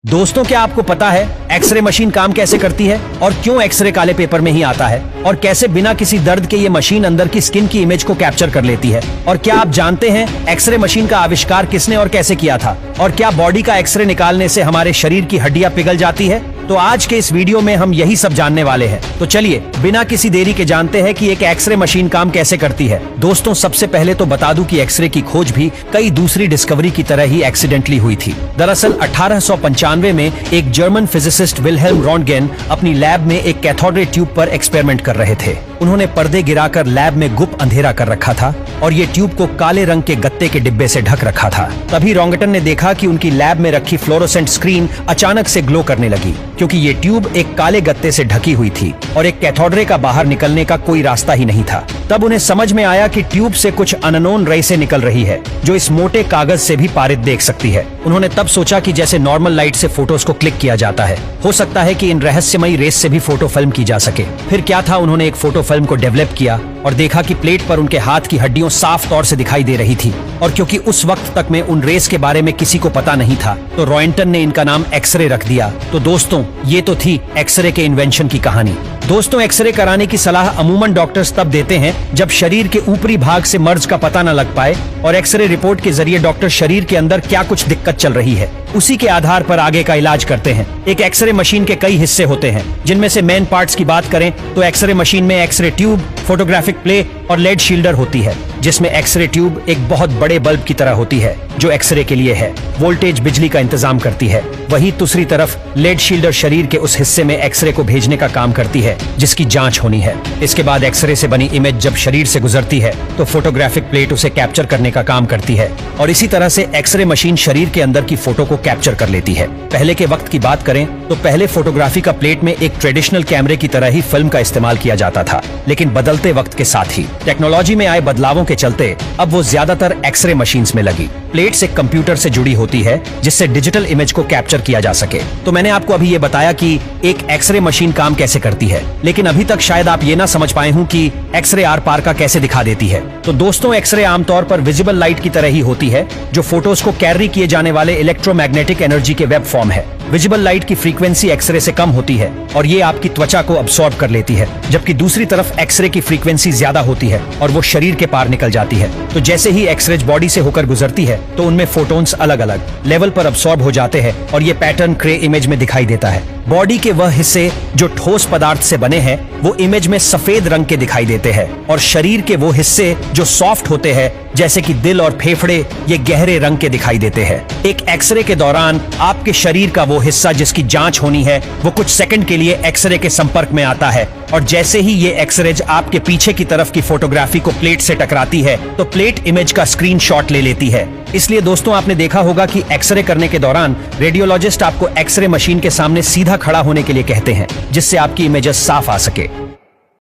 दोस्तों, क्या आपको पता है एक्सरे मशीन काम कैसे करती है और क्यों एक्सरे काले पेपर में ही आता है और कैसे बिना किसी दर्द के ये मशीन अंदर की स्किन की इमेज को कैप्चर कर लेती है? और क्या आप जानते हैं एक्सरे मशीन का आविष्कार किसने और कैसे किया था? और क्या बॉडी का एक्सरे निकालने से हमारे शरीर की हड्डियां पिघल जाती है? तो आज के इस वीडियो में हम यही सब जानने वाले हैं। तो चलिए बिना किसी देरी के जानते हैं कि एक एक्सरे मशीन काम कैसे करती है। दोस्तों, सबसे पहले तो बता दूं कि एक्सरे की खोज भी कई दूसरी डिस्कवरी की तरह ही एक्सीडेंटली हुई थी। दरअसल 1895 में एक जर्मन फिजिसिस्ट विल्हेल्म रॉन्टगेन अपनी लैब में एक कैथोड रे ट्यूब पर एक्सपेरिमेंट कर रहे थे। उन्होंने पर्दे गिराकर लैब में गुप्त अंधेरा कर रखा था और ये ट्यूब को काले रंग के गत्ते के डिब्बे से ढक रखा था। तभी रॉन्गटन ने देखा कि उनकी लैब में रखी फ्लोरोसेंट स्क्रीन अचानक से ग्लो करने लगी, क्योंकि ये ट्यूब एक काले गत्ते से ढकी हुई थी और एक कैथोड रे का बाहर निकलने का कोई रास्ता ही नहीं था। तब उन्हें समझ में आया कि ट्यूब से कुछ अननोन रेसें निकल रही है जो इस मोटे कागज से भी पारित देख सकती है। उन्होंने तब सोचा कि जैसे नॉर्मल लाइट से फोटोज को क्लिक किया जाता है, हो सकता है कि इन रहस्यमयी रेस से भी फोटो फिल्म की जा सके। फिर क्या था, उन्होंने एक फोटो फिल्म को डेवलप किया और देखा कि प्लेट पर उनके हाथ की हड्डियां साफ तौर से दिखाई दे रही थी। और क्योंकि उस वक्त तक में उन रेस के बारे में किसी को पता नहीं था, तो रॉन्टगन ने इनका नाम एक्सरे रख दिया। तो दोस्तों, ये तो थी एक्सरे के इन्वेंशन की कहानी। दोस्तों, एक्सरे कराने की सलाह अमूमन डॉक्टर्स तब देते हैं जब शरीर के ऊपरी भाग से मर्ज का पता न लग पाए और एक्सरे रिपोर्ट के जरिए डॉक्टर शरीर के अंदर क्या कुछ दिक्कत चल रही है उसी के आधार पर आगे का इलाज करते हैं। एक एक्सरे मशीन के कई हिस्से होते हैं, जिनमें से मेन पार्ट्स की बात करें तो एक्सरे मशीन में एक्सरे ट्यूब, फोटोग्राफिक प्ले और लेड शील्डर होती है, जिसमें एक्सरे ट्यूब एक बहुत बड़े बल्ब की तरह होती है जो एक्सरे के लिए है, वोल्टेज बिजली का इंतजाम करती है। वहीं दूसरी तरफ लेड शील्डर शरीर के उस हिस्से में एक्सरे को भेजने का काम करती है जिसकी जांच होनी है। इसके बाद एक्सरे से बनी इमेज जब शरीर से गुजरती है तो फोटोग्राफिक प्लेट उसे कैप्चर करने का काम करती है और इसी तरह से एक्सरे मशीन शरीर के अंदर की फोटो को कैप्चर कर लेती है। पहले के वक्त की बात करें तो पहले फोटोग्राफी का प्लेट में एक ट्रेडिशनल कैमरे की तरह ही फिल्म का इस्तेमाल किया जाता था, लेकिन बदलते वक्त के साथ ही टेक्नोलॉजी में आए बदलावों के चलते अब वो ज्यादातर एक्सरे मशीन्स में लगी। प्लेट्स एक कंप्यूटर से जुड़ी होती है जिससे डिजिटल इमेज को कैप्चर किया जा सके। तो मैंने आपको अभी ये बताया कि एक एक्सरे मशीन काम कैसे करती है, लेकिन अभी तक शायद आप ये ना समझ पाए हों कि एक्सरे आर पार का कैसे दिखा देती है। तो दोस्तों, एक्सरे आमतौर पर विजिबल लाइट की तरह ही होती है जो फोटोज को कैरी किए जाने वाले इलेक्ट्रोमैग्नेटिक एनर्जी के वेब फॉर्म है। विजिबल लाइट की फ्रीक्वेंसी एक्सरे से कम होती है और ये आपकी त्वचा को अब्सॉर्ब कर लेती है, जबकि दूसरी तरफ एक्सरे की फ्रीक्वेंसी ज्यादा होती है और वो शरीर के पार निकल जाती है। तो जैसे ही एक्सरे बॉडी से होकर गुजरती है तो उनमें फोटोन्स अलग अलग लेवल पर अब्सॉर्ब हो जाते हैं और ये पैटर्न ग्रे इमेज में दिखाई देता है। बॉडी के वह हिस्से जो ठोस पदार्थ से बने हैं वो इमेज में सफेद रंग के दिखाई देते हैं और शरीर के वो हिस्से जो सॉफ्ट होते हैं जैसे कि दिल और फेफड़े, ये गहरे रंग के दिखाई देते हैं। एक एक्सरे के दौरान आपके शरीर का वो हिस्सा जिसकी जांच होनी है वो कुछ सेकंड के लिए एक्सरे के संपर्क में आता है और जैसे ही ये एक्सरेज आपके पीछे की तरफ की फोटोग्राफी को प्लेट से टकराती है तो प्लेट इमेज का स्क्रीनशॉट ले लेती है। इसलिए दोस्तों, आपने देखा होगा कि एक्सरे करने के दौरान रेडियोलॉजिस्ट आपको एक्सरे मशीन के सामने सीधा खड़ा होने के लिए कहते हैं जिससे आपकी इमेजेस साफ आ सके।